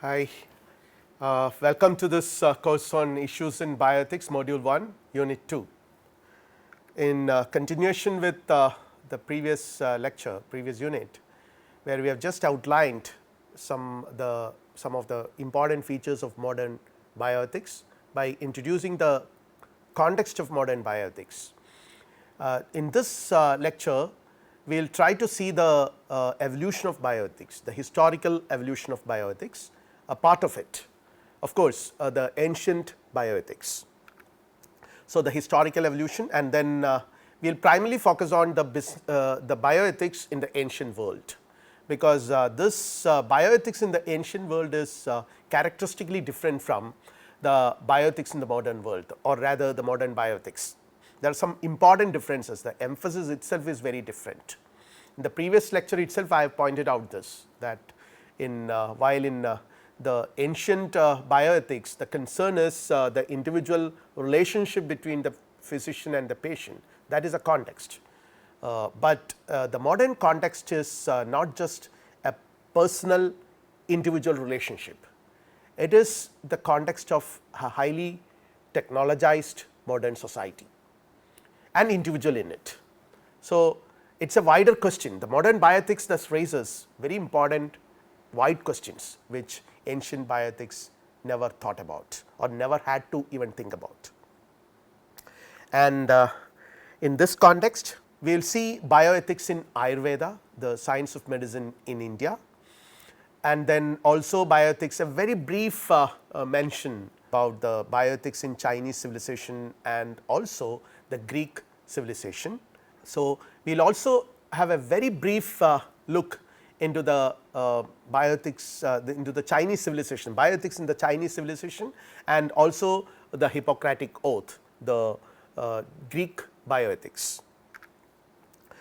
Hi, welcome to this course on issues in bioethics, module 1, unit 2. In continuation with the previous lecture, previous unit, where we have just outlined some of the important features of modern bioethics by introducing the context of modern bioethics. In this lecture, we will try to see the evolution of bioethics, the historical evolution of bioethics, a part of it, of course, the ancient bioethics. So, the historical evolution, and then we will primarily focus on the bioethics in the ancient world, because this bioethics in the ancient world is characteristically different from the bioethics in the modern world, or rather the modern bioethics. There are some important differences, the emphasis itself is very different. In the previous lecture itself I have pointed out this, that while in the ancient bioethics, the concern is the individual relationship between the physician and the patient, that is a context. But the modern context is not just a personal individual relationship, it is the context of a highly technologized modern society and individual in it. So, it is a wider question. The modern bioethics thus raises very important wide questions, which ancient bioethics never thought about or never had to even think about. And in this context, we will see bioethics in Ayurveda, the science of medicine in India, and then also bioethics, a very brief mention about the bioethics in Chinese civilization and also the Greek civilization. So, we will also have a very brief look into the bioethics into the Chinese civilization, bioethics in the Chinese civilization, and also the Hippocratic oath, the Greek bioethics.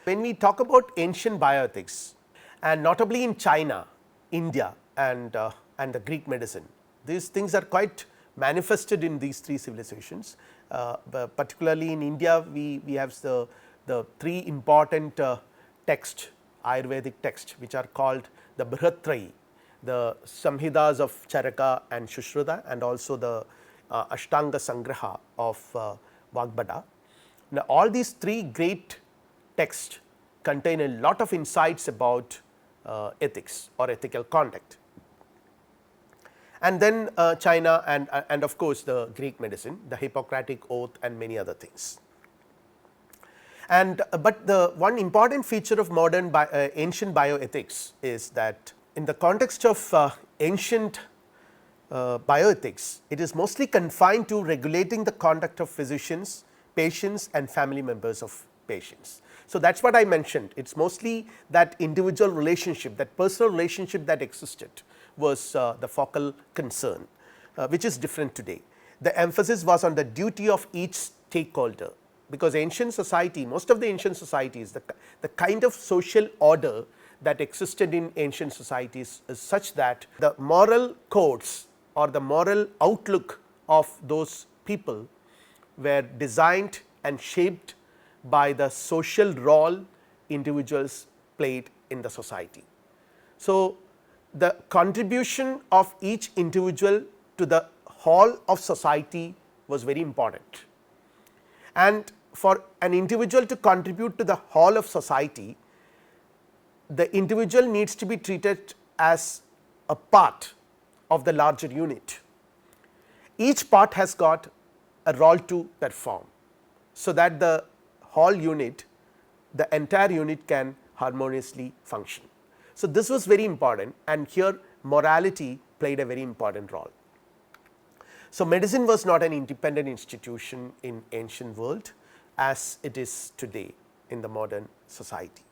When we talk about ancient bioethics, and notably in China, India and the Greek medicine, these things are quite manifested in these three civilizations. Particularly in India, we have the three important texts, Ayurvedic texts, which are called the Brihatrayi, the Samhitas of Charaka and Susruta, and also the Ashtanga Sangraha of Vagbhata. Now, all these three great texts contain a lot of insights about ethics or ethical conduct. And then China and of course, the Greek medicine, the Hippocratic oath and many other things. And but the one important feature of modern ancient bioethics is that in the context of ancient bioethics, it is mostly confined to regulating the conduct of physicians, patients and family members of patients. So, that is what I mentioned, it is mostly that individual relationship, that personal relationship that existed was the focal concern, which is different today. The emphasis was on the duty of each stakeholder, because ancient society, most of the ancient societies, the kind of social order that existed in ancient societies is such that the moral codes or the moral outlook of those people were designed and shaped by the social role individuals played in the society. So, the contribution of each individual to the whole of society was very important, and for an individual to contribute to the whole of society, the individual needs to be treated as a part of the larger unit. Each part has got a role to perform, so that the whole unit, the entire unit can harmoniously function. So, this was very important, and here morality played a very important role. So, medicine was not an independent institution in ancient world as it is today in the modern society.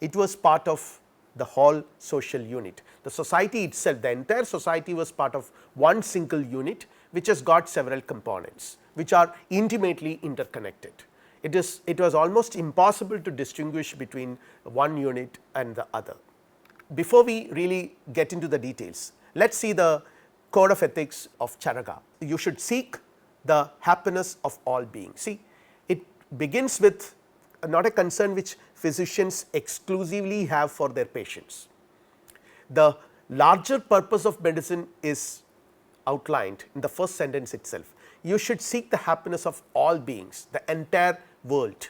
It was part of the whole social unit. The society itself, the entire society was part of one single unit, which has got several components, which are intimately interconnected. It was almost impossible to distinguish between one unit and the other. Before we really get into the details, let us see the code of ethics of Charaka. You should seek the happiness of all beings. See, it begins with not a concern which physicians exclusively have for their patients. The larger purpose of medicine is outlined in the first sentence itself. You should seek the happiness of all beings, the entire world.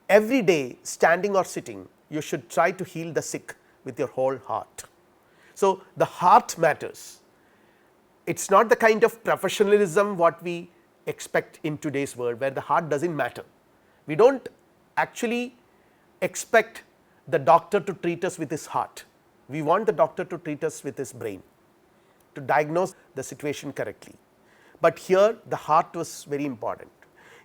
Every day, standing or sitting, you should try to heal the sick with your whole heart. So, the heart matters. It is not the kind of professionalism what we expect in today's world, where the heart does not matter. We do not actually expect the doctor to treat us with his heart. We want the doctor to treat us with his brain, to diagnose the situation correctly. But here the heart was very important.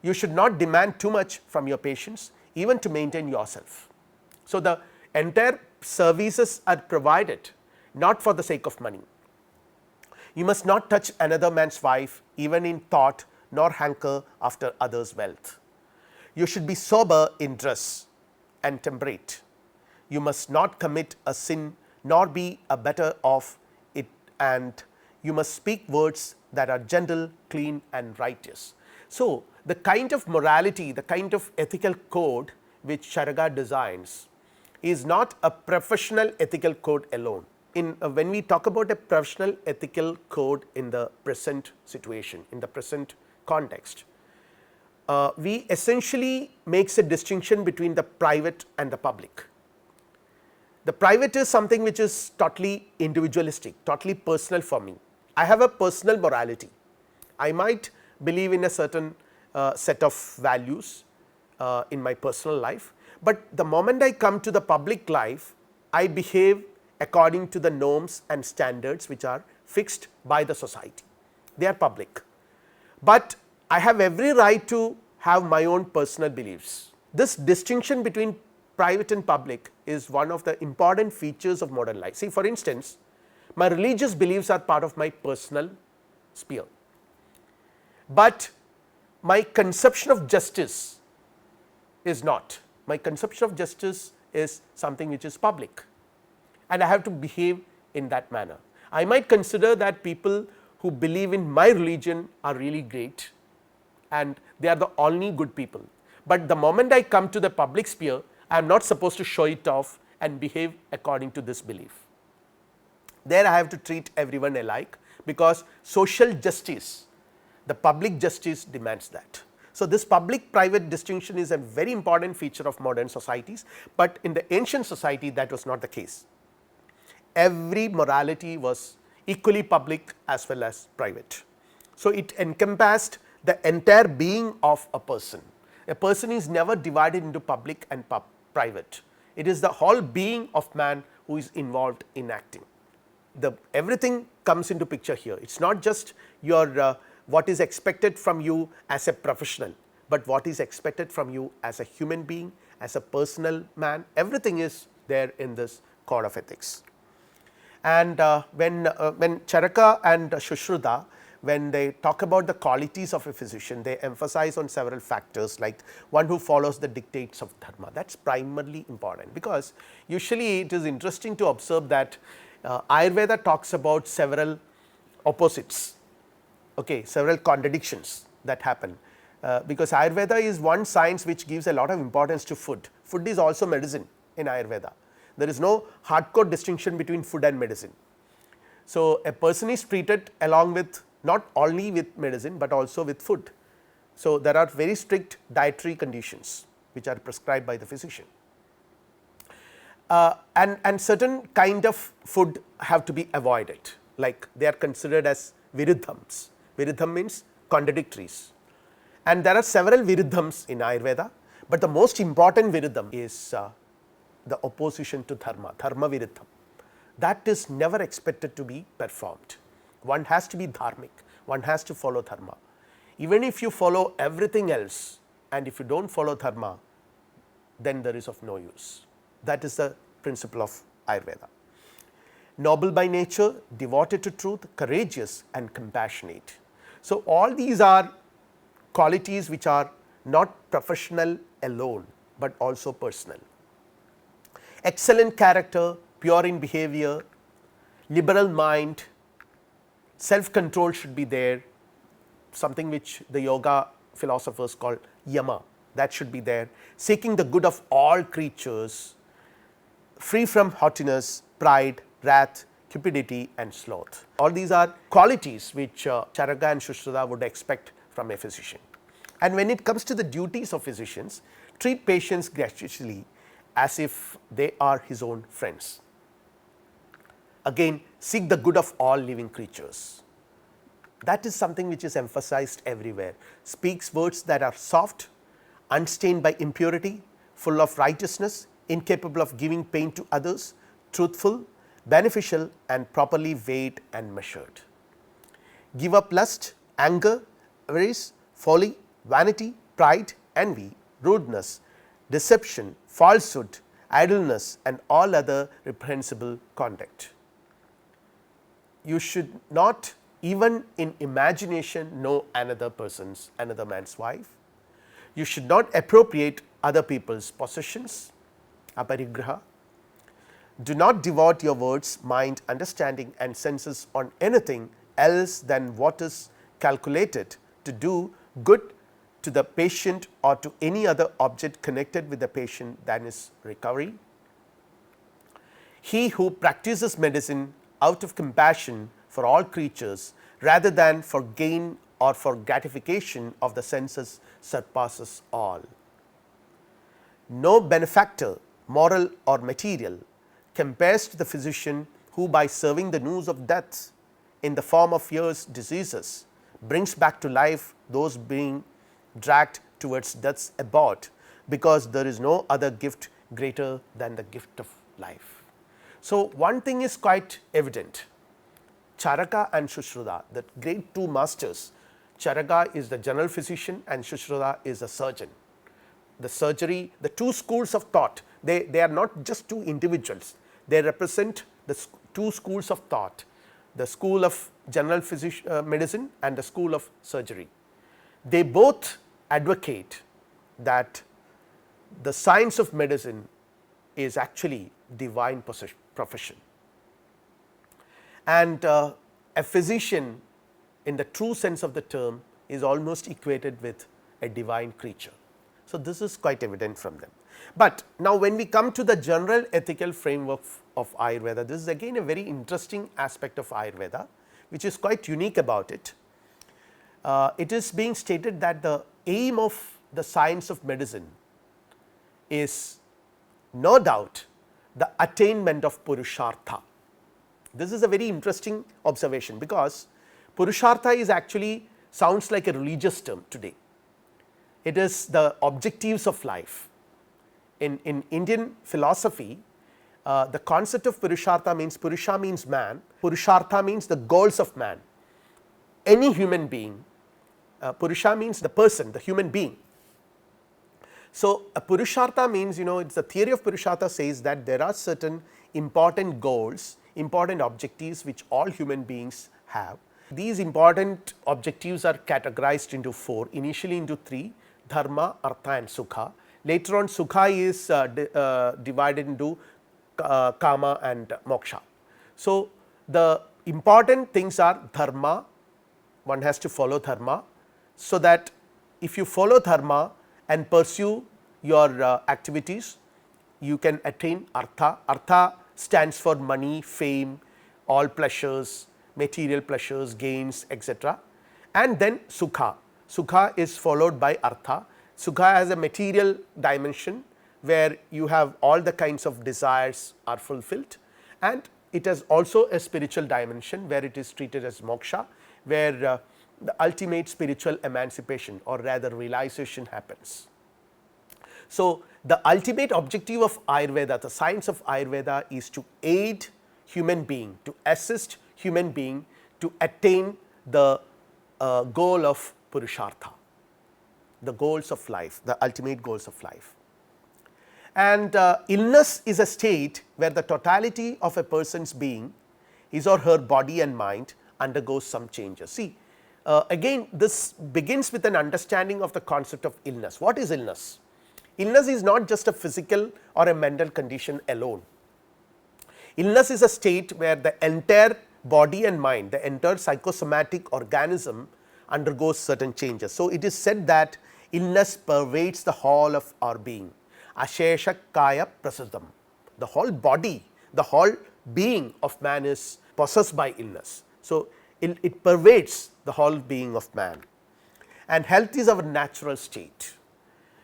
You should not demand too much from your patients, even to maintain yourself. So, the entire services are provided not for the sake of money. You must not touch another man's wife, even in thought, nor hanker after others' wealth. You should be sober in dress and temperate. You must not commit a sin, nor be a better of it, and you must speak words that are gentle, clean and righteous. So, the kind of morality, the kind of ethical code which Charaka designs is not a professional ethical code alone. When we talk about a professional ethical code in the present situation, in the present context, we essentially makes a distinction between the private and the public. The private is something which is totally individualistic, totally personal for me. I have a personal morality. I might believe in a certain set of values in my personal life, but the moment I come to the public life, I behave according to the norms and standards which are fixed by the society. They are public, but I have every right to have my own personal beliefs. This distinction between private and public is one of the important features of modern life. See, for instance, my religious beliefs are part of my personal sphere, but my conception of justice is not. My conception of justice is something which is public, and I have to behave in that manner. I might consider that people who believe in my religion are really great and they are the only good people, but the moment I come to the public sphere, I am not supposed to show it off and behave according to this belief. There I have to treat everyone alike, because social justice, the public justice demands that. So, this public private distinction is a very important feature of modern societies, but in the ancient society that was not the case. Every morality was equally public as well as private. So, it encompassed the entire being of a person. A person is never divided into public and private. It is the whole being of man who is involved in acting. Everything comes into picture here. It is not just your what is expected from you as a professional, but what is expected from you as a human being, as a personal man. Everything is there in this code of ethics. And when Charaka and Susruta, when they talk about the qualities of a physician, they emphasize on several factors, like one who follows the dictates of dharma. That is primarily important, because usually it is interesting to observe that Ayurveda talks about several opposites, several contradictions that happen, because Ayurveda is one science which gives a lot of importance to food. Food is also medicine in Ayurveda. There is no hardcore distinction between food and medicine. So, a person is treated along with not only with medicine, but also with food. So, there are very strict dietary conditions which are prescribed by the physician, and certain kind of food have to be avoided, like they are considered as viruddhams. Viruddham means contradictories, and there are several viruddhams in Ayurveda, but the most important viruddham is the opposition to dharma, dharma viruddham. That is never expected to be performed. One has to be dharmic, one has to follow dharma. Even if you follow everything else, and if you do not follow dharma, then there is of no use. That is the principle of Ayurveda. Noble by nature, devoted to truth, courageous and compassionate. So, all these are qualities which are not professional alone, but also personal. Excellent character, pure in behavior, liberal mind, self control should be there, something which the yoga philosophers call yama, that should be there. Seeking the good of all creatures, free from haughtiness, pride, wrath, cupidity and sloth. All these are qualities which Charaka and Susruta would expect from a physician. And when it comes to the duties of physicians, treat patients graciously as if they are his own friends. Again, seek the good of all living creatures. That is something which is emphasized everywhere. Speaks words that are soft, unstained by impurity, full of righteousness, incapable of giving pain to others, truthful, beneficial and properly weighed and measured. Give up lust, anger, avarice, folly, vanity, pride, envy, rudeness, deception, falsehood, idleness and all other reprehensible conduct. You should not even in imagination know another man's wife. You should not appropriate other people's possessions, aparigraha. Do not devote your words, mind, understanding and senses on anything else than what is calculated to do good to the patient or to any other object connected with the patient than his recovery. He who practices medicine out of compassion for all creatures rather than for gain or for gratification of the senses surpasses all. No benefactor, moral or material, compares to the physician who by serving the news of death in the form of years diseases brings back to life those being dragged towards death's abode, because there is no other gift greater than the gift of life. So, one thing is quite evident. Charaka and Susruta, the great two masters, Charaka is the general physician and Susruta is a surgeon. The surgery, the two schools of thought, they are not just two individuals, they represent the two schools of thought, the school of general medicine and the school of surgery. They both advocate that the science of medicine is actually divine profession, and a physician in the true sense of the term is almost equated with a divine creature. So, this is quite evident from them. But now when we come to the general ethical framework of Ayurveda, this is again a very interesting aspect of Ayurveda which is quite unique about it. It is being stated that the aim of the science of medicine is no doubt the attainment of Purushartha. This is a very interesting observation, because Purushartha is actually sounds like a religious term today. It is the objectives of life. In Indian philosophy, the concept of Purushartha means Purusha means man, Purushartha means the goals of man, any human being. Purusha means the person, the human being. So, a Purushartha means, it is the theory of Purushartha says that there are certain important goals, important objectives which all human beings have. These important objectives are categorized into four, initially into three: dharma, artha and sukha. Later on, sukha is divided into kama and moksha. So, the important things are dharma, one has to follow dharma, so that if you follow dharma and pursue your activities, you can attain artha. Artha stands for money, fame, all pleasures, material pleasures, gains, etc. And then sukha. Sukha is followed by artha. Sukha has a material dimension where you have all the kinds of desires are fulfilled, and it has also a spiritual dimension where it is treated as moksha, where the ultimate spiritual emancipation or rather realization happens. So, the ultimate objective of Ayurveda, the science of Ayurveda, is to aid human being, to assist human being to attain the goal of Purushartha, the goals of life, the ultimate goals of life. And illness is a state where the totality of a person's being, his or her body and mind, undergoes some changes. See, again this begins with an understanding of the concept of illness. What is illness? Illness is not just a physical or a mental condition alone. Illness is a state where the entire body and mind, the entire psychosomatic organism undergoes certain changes. So, it is said that illness pervades the whole of our being, ashesha kaya prasadam, the whole body, the whole being of man is possessed by illness. So, it pervades the whole being of man, and health is our natural state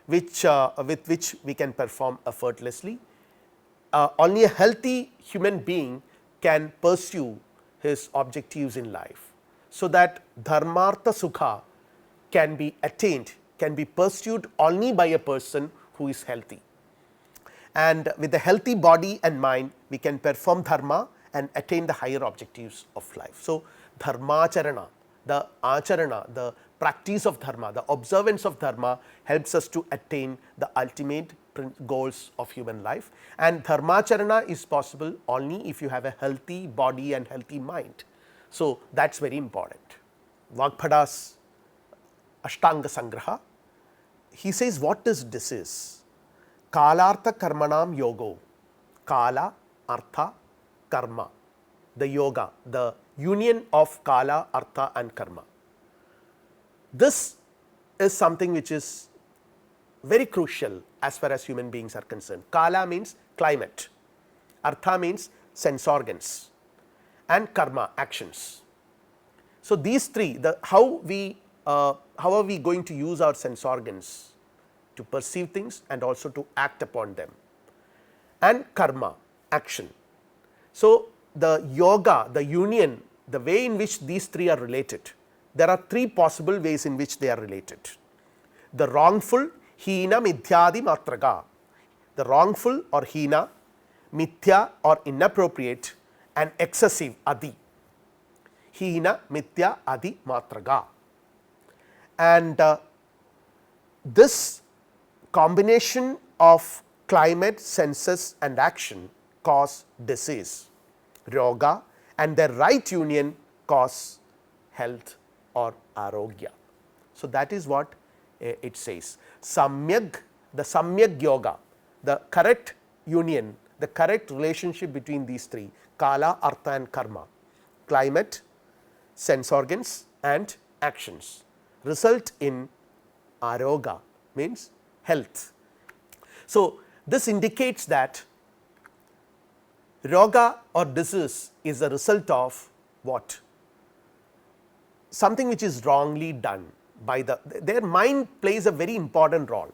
which with which we can perform effortlessly. Only a healthy human being can pursue his objectives in life, so that dharmartha sukha can be attained, can be pursued only by a person who is healthy. And with a healthy body and mind, we can perform dharma and attain the higher objectives of life. So, dharmacharana, the practice of dharma, the observance of dharma helps us to attain the ultimate goals of human life, and dharmacharana is possible only if you have a healthy body and healthy mind. So, that is very important. Vagphada's Ashtanga Sangraha, he says, what is disease? Kalartha karmanam yogo, kala, artha, karma, the yoga, the union of kala, artha and karma. This is something which is very crucial as far as human beings are concerned. Kala means climate, artha means sense organs, and karma, actions. So, these three, how are we going to use our sense organs to perceive things and also to act upon them, and karma, action. So, the yoga, the union, the way in which these three are related, there are three possible ways in which they are related. The wrongful, hina, mithyadi matraga, the wrongful or hina, mithya or inappropriate, and excessive adi, hina, mithya, adi, matraga. And this combination of climate, senses and action cause disease, roga, and their right union cause health or arogya. So, that is what it says. Samyag, the samyag yoga, the correct union, the correct relationship between these three, kala, artha and karma, climate, sense organs and actions, result in aroga, means health. So, this indicates that roga or disease is a result of what? Something which is wrongly done by their mind plays a very important role.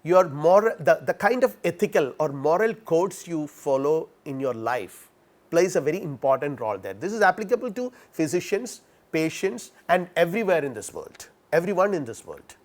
Your moral, the kind of ethical or moral codes you follow in your life plays a very important role there. This is applicable to physicians, patients and everywhere in this world, everyone in this world.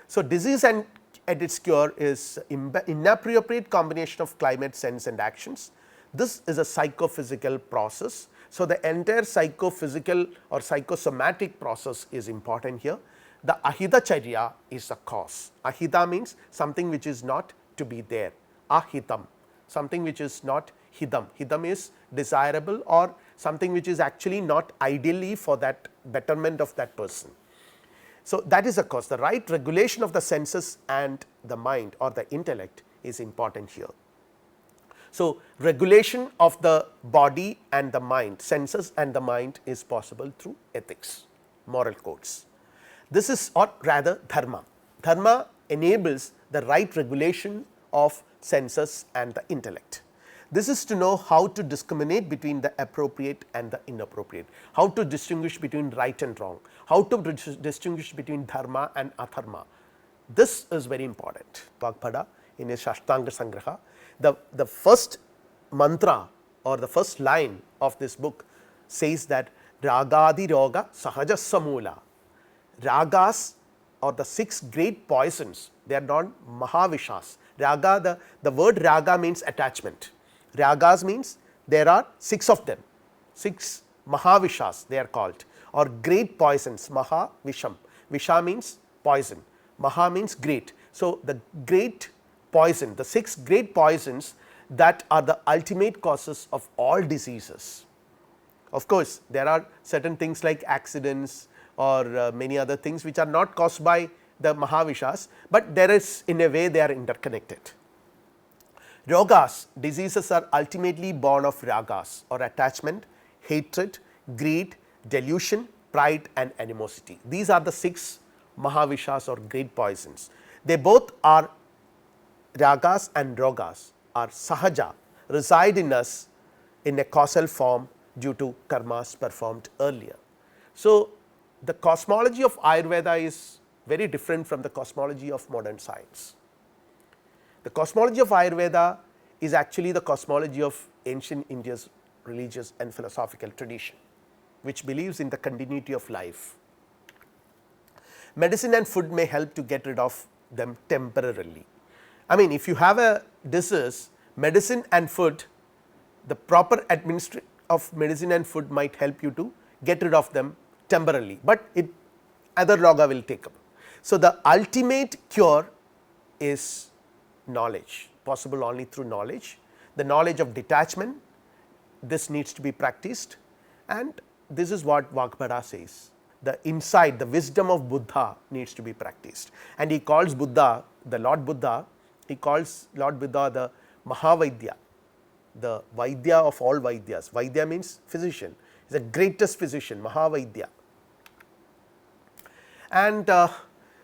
So, disease and its cure is inappropriate combination of climate, sense and actions. This is a psychophysical process. So, the entire psychophysical or psychosomatic process is important here. The ahitacharya is the cause. Ahita means something which is not to be there, ahitam, something which is not hidam. Hidam is desirable or something which is actually not ideally for that betterment of that person. So, that is the cause. The right regulation of the senses and the mind or the intellect is important here. So, regulation of the body and the mind, senses and the mind is possible through ethics, moral codes. This is, or rather dharma. Dharma enables the right regulation of senses and the intellect. This is to know how to discriminate between the appropriate and the inappropriate, how to distinguish between right and wrong, how to distinguish between dharma and adharma. This is very important. Vagpada in his Ashtanga Sangraha, the first mantra or the first line of this book says that Ragadi Roga Sahaja Samula. Ragas or the 6 great poisons, they are not Mahavishas. Raga, the word raga means attachment. Ragas means there are 6 of them, 6 Mahavishas they are called, or great poisons, Maha Visham. Visha means poison, Maha means great. So, the great poison, the 6 great poisons that are the ultimate causes of all diseases. Of course, there are certain things like accidents or many other things which are not caused by the Mahavishas, but there is, in a way, they are interconnected. Rogas, diseases are ultimately born of ragas or attachment, hatred, greed, delusion, pride and animosity. These are the 6 Mahavishas or great poisons. They both are, ragas and rogas are sahaja, reside in us in a causal form due to karmas performed earlier. So, the cosmology of Ayurveda is very different from the cosmology of modern science. The cosmology of Ayurveda is actually the cosmology of ancient India's religious and philosophical tradition, which believes in the continuity of life. Medicine and food may help to get rid of them temporarily. I mean, if you have a disease, medicine and food, the proper administration of medicine and food might help you to get rid of them temporarily, but other loga will take up. So, the ultimate cure is knowledge, possible only through knowledge, the knowledge of detachment. This needs to be practiced, and this is what Vagbhara says, the insight, the wisdom of Buddha needs to be practiced, and he calls Buddha, the Lord Buddha, he calls Lord Buddha the Mahavaidya, the Vaidya of all Vaidyas. Vaidya means physician, he is the greatest physician, Mahavaidya. And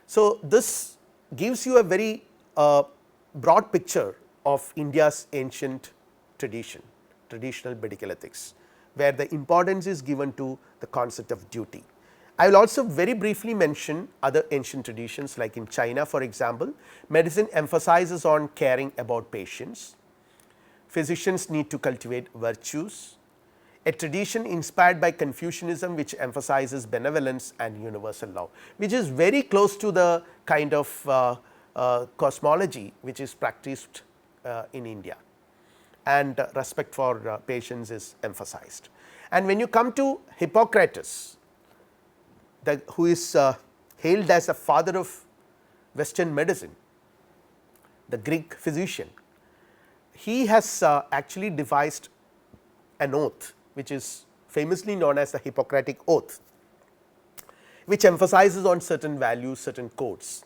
so, this gives you a very broad picture of India's ancient tradition, traditional medical ethics, where the importance is given to the concept of duty. I will also very briefly mention other ancient traditions, like in China for example, medicine emphasizes on caring about patients, physicians need to cultivate virtues, a tradition inspired by Confucianism which emphasizes benevolence and universal love, which is very close to the kind of cosmology which is practiced in India, and respect for patients is emphasized. And when you come to Hippocrates, who is hailed as the father of Western medicine, the Greek physician, he has actually devised an oath which is famously known as the Hippocratic oath, which emphasizes on certain values, certain codes.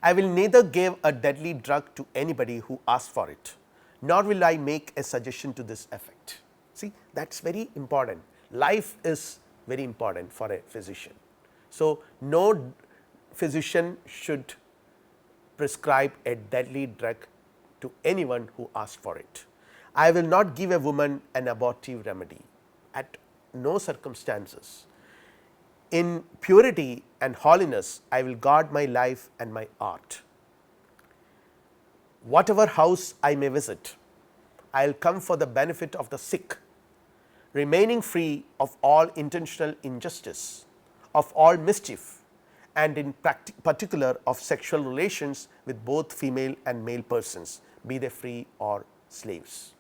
I will neither give a deadly drug to anybody who asks for it, nor will I make a suggestion to this effect. See, that is very important. Life is very important for a physician. So, no physician should prescribe a deadly drug to anyone who asks for it. I will not give a woman an abortive remedy at no circumstances. In purity and holiness, I will guard my life and my art. Whatever house I may visit, I will come for the benefit of the sick, remaining free of all intentional injustice, of all mischief, and in particular of sexual relations with both female and male persons, be they free or slaves.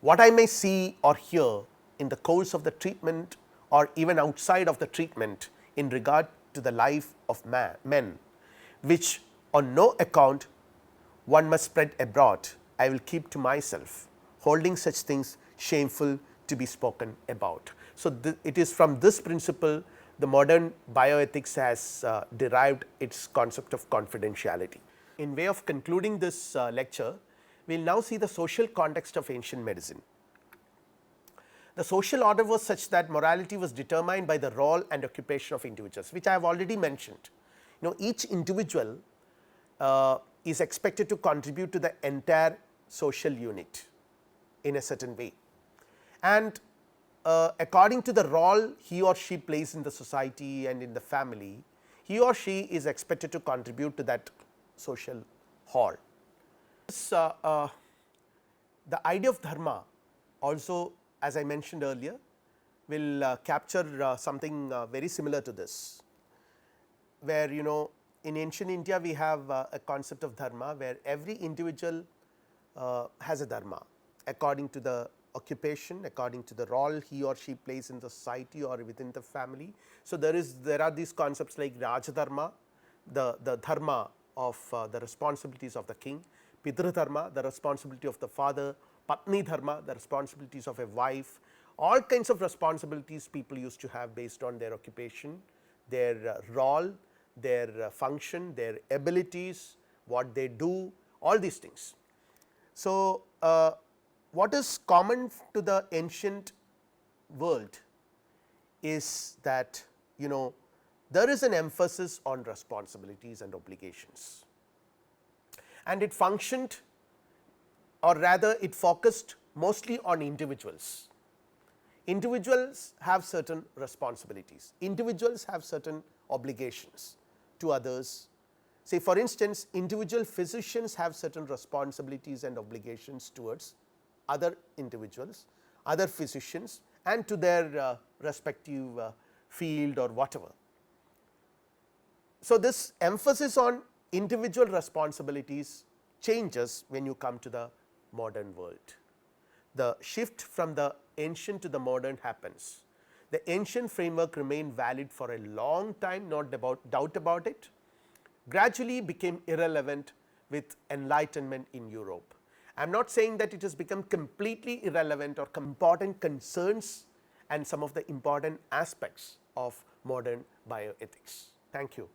What I may see or hear in the course of the treatment or even outside of the treatment in regard to the life of men, which on no account one must spread abroad, I will keep to myself, holding such things shameful to be spoken about. So, it is from this principle the modern bioethics has derived its concept of confidentiality. In way of concluding this lecture, we will now see the social context of ancient medicine. The social order was such that morality was determined by the role and occupation of individuals, which I have already mentioned. Each individual is expected to contribute to the entire social unit in a certain way, and according to the role he or she plays in the society and in the family, he or she is expected to contribute to that social whole. The idea of dharma also, as I mentioned earlier, will capture something very similar to this, where in ancient India we have a concept of dharma, where every individual has a dharma according to the occupation, according to the role he or she plays in the society or within the family. So, there are these concepts like Raja dharma, the dharma of the responsibilities of the king, Pitra dharma, the responsibility of the father, Patni dharma, the responsibilities of a wife, all kinds of responsibilities people used to have based on their occupation, their role, their function, their abilities, what they do, all these things. So, what is common to the ancient world is that there is an emphasis on responsibilities and obligations, and it functioned, or rather it focused mostly on individuals. Individuals have certain responsibilities, individuals have certain obligations to others. Say for instance, individual physicians have certain responsibilities and obligations towards other individuals, other physicians, and to their respective field or whatever. So, this emphasis on individual responsibilities changes when you come to the modern world. The shift from the ancient to the modern happens. The ancient framework remained valid for a long time, not doubt about it, gradually became irrelevant with enlightenment in Europe. I am not saying that it has become completely irrelevant or important concerns and some of the important aspects of modern bioethics. Thank you.